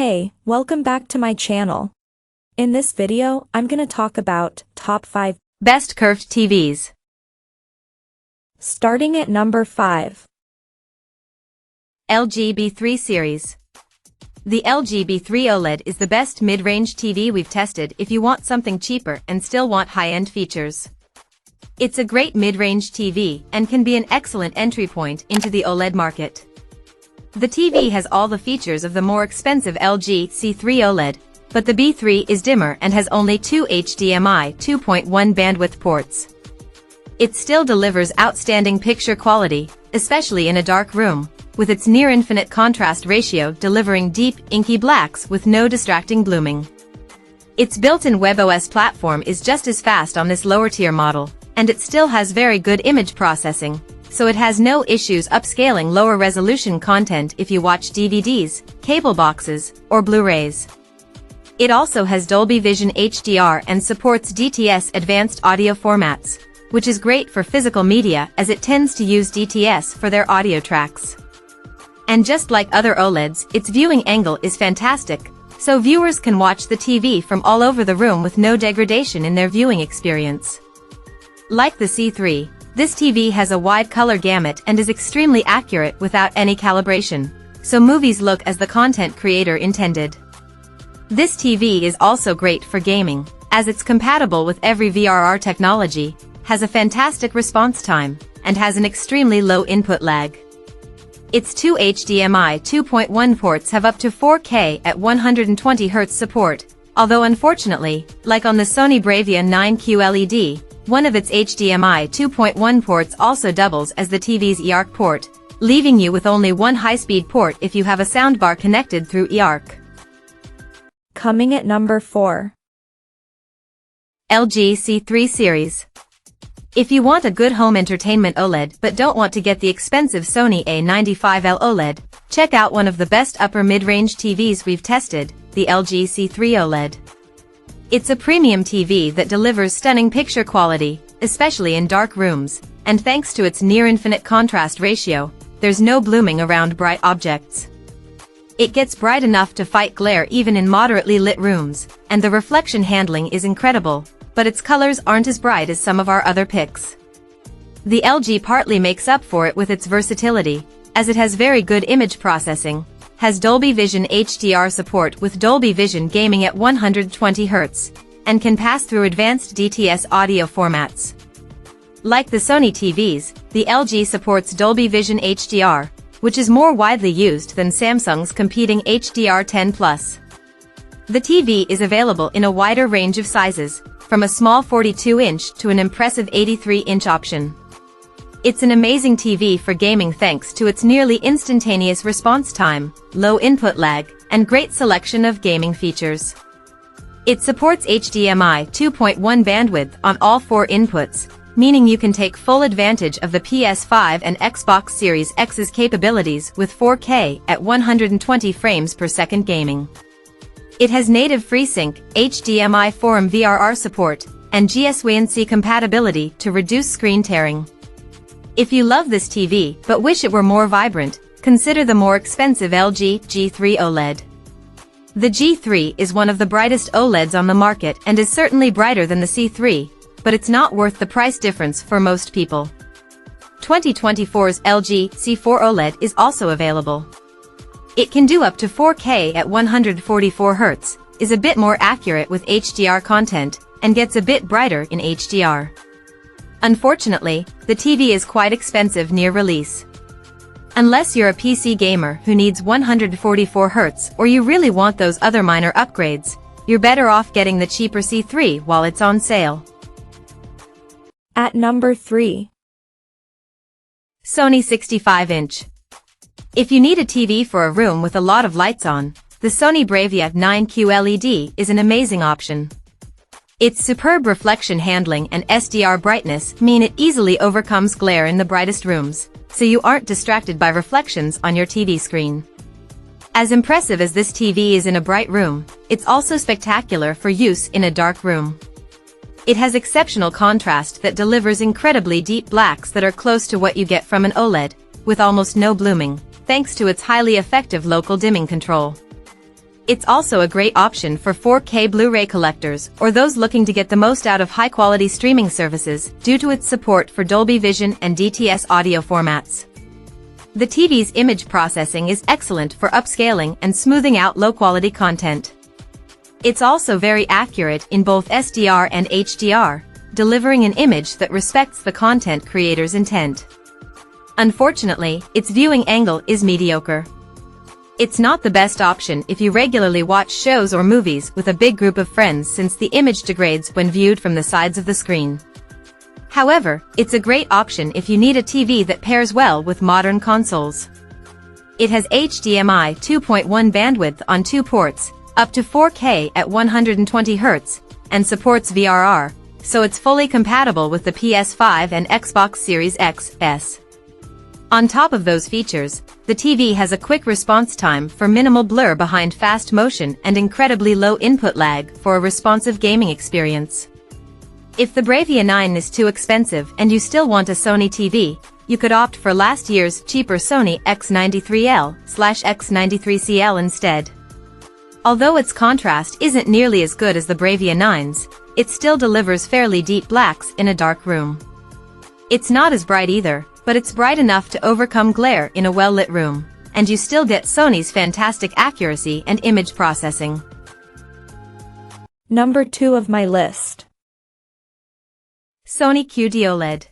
Hey, welcome back to my channel. In this video, I'm gonna talk about top 5 best curved TVs. Starting at number 5. LG B3 series. The LG B3 OLED is the best mid-range TV we've tested if you want something cheaper and still want high-end features. It's a great mid-range TV and can be an excellent entry point into the OLED market. The TV has all the features of the more expensive LG C3 OLED, but the B3 is dimmer and has only 2 HDMI 2.1 bandwidth ports. It still delivers outstanding picture quality, especially in a dark room, with its near-infinite contrast ratio delivering deep, inky blacks with no distracting blooming. Its built-in WebOS platform is just as fast on this lower-tier model, and it still has very good image processing, so it has no issues upscaling lower-resolution content if you watch DVDs, cable boxes, or Blu-rays. It also has Dolby Vision HDR and supports DTS advanced audio formats, which is great for physical media as it tends to use DTS for their audio tracks. And just like other OLEDs, its viewing angle is fantastic, so viewers can watch the TV from all over the room with no degradation in their viewing experience. Like the C3, this TV has a wide color gamut and is extremely accurate without any calibration, so movies look as the content creator intended. This TV is also great for gaming, as it's compatible with every VRR technology, has a fantastic response time, and has an extremely low input lag. Its 2 HDMI 2.1 ports have up to 4K at 120Hz support, although unfortunately, like on the Sony Bravia 9 QLED, one of its HDMI 2.1 ports also doubles as the TV's eARC port, leaving you with only one high-speed port if you have a soundbar connected through eARC. Coming at number 4. LG C3 series. If you want a good home entertainment OLED but don't want to get the expensive Sony A95L OLED, check out one of the best upper mid-range TVs we've tested, the LG C3 OLED. It's a premium TV that delivers stunning picture quality, especially in dark rooms, and thanks to its near-infinite contrast ratio, there's no blooming around bright objects. It gets bright enough to fight glare even in moderately lit rooms, and the reflection handling is incredible, but its colors aren't as bright as some of our other picks. The LG partly makes up for it with its versatility, as it has very good image processing, has Dolby Vision HDR support with Dolby Vision gaming at 120Hz, and can pass through advanced DTS audio formats. Like the Sony TVs, the LG supports Dolby Vision HDR, which is more widely used than Samsung's competing HDR10+. The TV is available in a wider range of sizes, from a small 42-inch to an impressive 83-inch option. It's an amazing TV for gaming thanks to its nearly instantaneous response time, low input lag, and great selection of gaming features. It supports HDMI 2.1 bandwidth on all 4 inputs, meaning you can take full advantage of the PS5 and Xbox Series X's capabilities with 4K at 120 frames per second gaming. It has native FreeSync, HDMI 4 VRR support, and GSWC compatibility to reduce screen tearing. If you love this TV but wish it were more vibrant, consider the more expensive LG G3 OLED. The G3 is one of the brightest OLEDs on the market and is certainly brighter than the C3, but it's not worth the price difference for most people. 2024's LG C4 OLED is also available. It can do up to 4K at 144Hz, is a bit more accurate with HDR content, and gets a bit brighter in HDR. Unfortunately, the TV is quite expensive near release. Unless you're a PC gamer who needs 144Hz or you really want those other minor upgrades, you're better off getting the cheaper C3 while it's on sale. At number 3. Sony 65-inch. If you need a TV for a room with a lot of lights on, the Sony Bravia 9 QLED is an amazing option. Its superb reflection handling and SDR brightness mean it easily overcomes glare in the brightest rooms, so you aren't distracted by reflections on your TV screen. As impressive as this TV is in a bright room, it's also spectacular for use in a dark room. It has exceptional contrast that delivers incredibly deep blacks that are close to what you get from an OLED, with almost no blooming, thanks to its highly effective local dimming control. It's also a great option for 4K Blu-ray collectors or those looking to get the most out of high-quality streaming services due to its support for Dolby Vision and DTS audio formats. The TV's image processing is excellent for upscaling and smoothing out low-quality content. It's also very accurate in both SDR and HDR, delivering an image that respects the content creator's intent. Unfortunately, its viewing angle is mediocre. It's not the best option if you regularly watch shows or movies with a big group of friends since the image degrades when viewed from the sides of the screen. However, it's a great option if you need a TV that pairs well with modern consoles. It has HDMI 2.1 bandwidth on 2 ports, up to 4K at 120 Hz, and supports VRR, so it's fully compatible with the PS5 and Xbox Series X, S. On top of those features, the TV has a quick response time for minimal blur behind fast motion and incredibly low input lag for a responsive gaming experience. If the Bravia 9 is too expensive and you still want a Sony TV, you could opt for last year's cheaper Sony X93L/X93CL instead. Although its contrast isn't nearly as good as the Bravia 9's, it still delivers fairly deep blacks in a dark room. It's not as bright either, but it's bright enough to overcome glare in a well-lit room, and you still get Sony's fantastic accuracy and image processing. Number 2 of my list. Sony QD-OLED.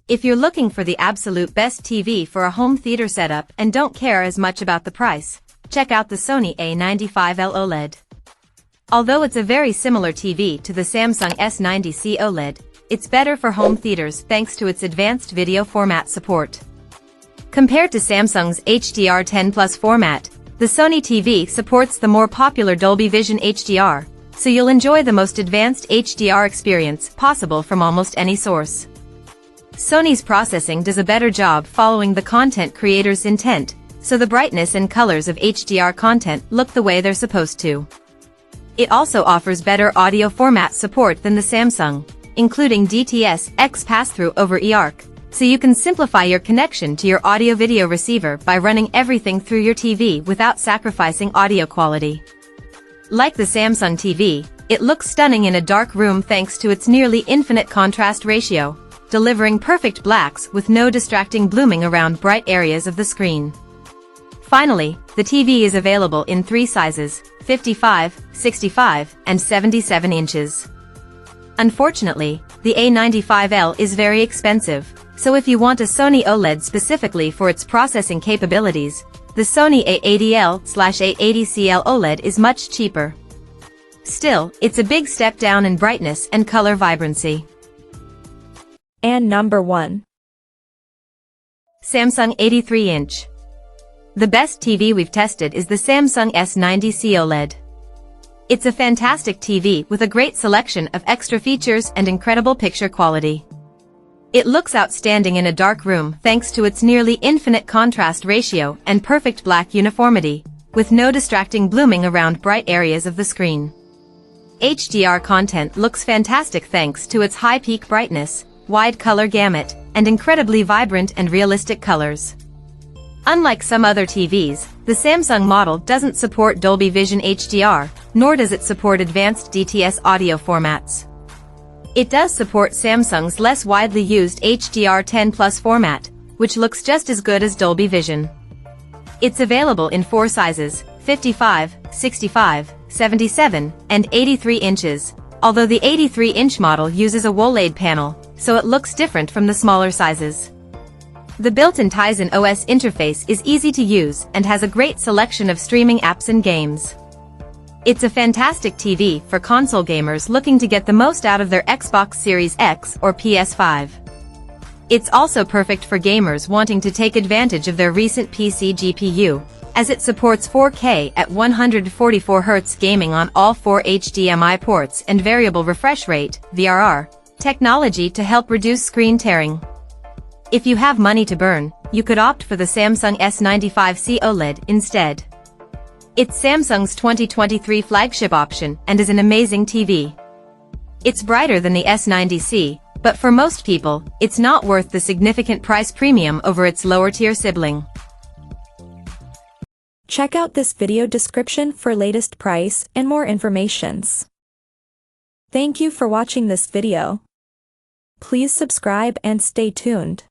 If you're looking for the absolute best TV for a home theater setup and don't care as much about the price, check out the Sony A95L OLED. Although it's a very similar TV to the Samsung S90C OLED, it's better for home theaters thanks to its advanced video format support. Compared to Samsung's HDR10 Plus format, the Sony TV supports the more popular Dolby Vision HDR, so you'll enjoy the most advanced HDR experience possible from almost any source. Sony's processing does a better job following the content creator's intent, so the brightness and colors of HDR content look the way they're supposed to. It also offers better audio format support than the Samsung, including DTS X pass-through over eARC, so you can simplify your connection to your audio-video receiver by running everything through your TV without sacrificing audio quality. Like the Samsung TV, it looks stunning in a dark room thanks to its nearly infinite contrast ratio, delivering perfect blacks with no distracting blooming around bright areas of the screen. Finally, the TV is available in 3 sizes, 55, 65, and 77 inches. Unfortunately, the A95L is very expensive, so if you want a Sony OLED specifically for its processing capabilities, the Sony A80L/A80CL OLED is much cheaper. Still, it's a big step down in brightness and color vibrancy. And number 1. Samsung 83-inch. The best TV we've tested is the Samsung S90C OLED. It's a fantastic TV with a great selection of extra features and incredible picture quality. It looks outstanding in a dark room thanks to its nearly infinite contrast ratio and perfect black uniformity, with no distracting blooming around bright areas of the screen. HDR content looks fantastic thanks to its high peak brightness, wide color gamut, and incredibly vibrant and realistic colors. Unlike some other TVs, the Samsung model doesn't support Dolby Vision HDR, nor does it support advanced DTS audio formats. It does support Samsung's less widely used HDR10 Plus format, which looks just as good as Dolby Vision. It's available in 4 sizes, 55, 65, 77, and 83 inches, although the 83-inch model uses a OLED panel, so it looks different from the smaller sizes. The built-in Tizen OS interface is easy to use and has a great selection of streaming apps and games. It's a fantastic TV for console gamers looking to get the most out of their Xbox Series X or PS5. It's also perfect for gamers wanting to take advantage of their recent PC GPU, as it supports 4K at 144 Hz gaming on all 4 HDMI ports and variable refresh rate (VRR) technology to help reduce screen tearing. If you have money to burn, you could opt for the Samsung S95C OLED instead. It's Samsung's 2023 flagship option and is an amazing TV. It's brighter than the S90C, but for most people, it's not worth the significant price premium over its lower-tier sibling. Check out this video description for latest price and more informations. Thank you for watching this video. Please subscribe and stay tuned.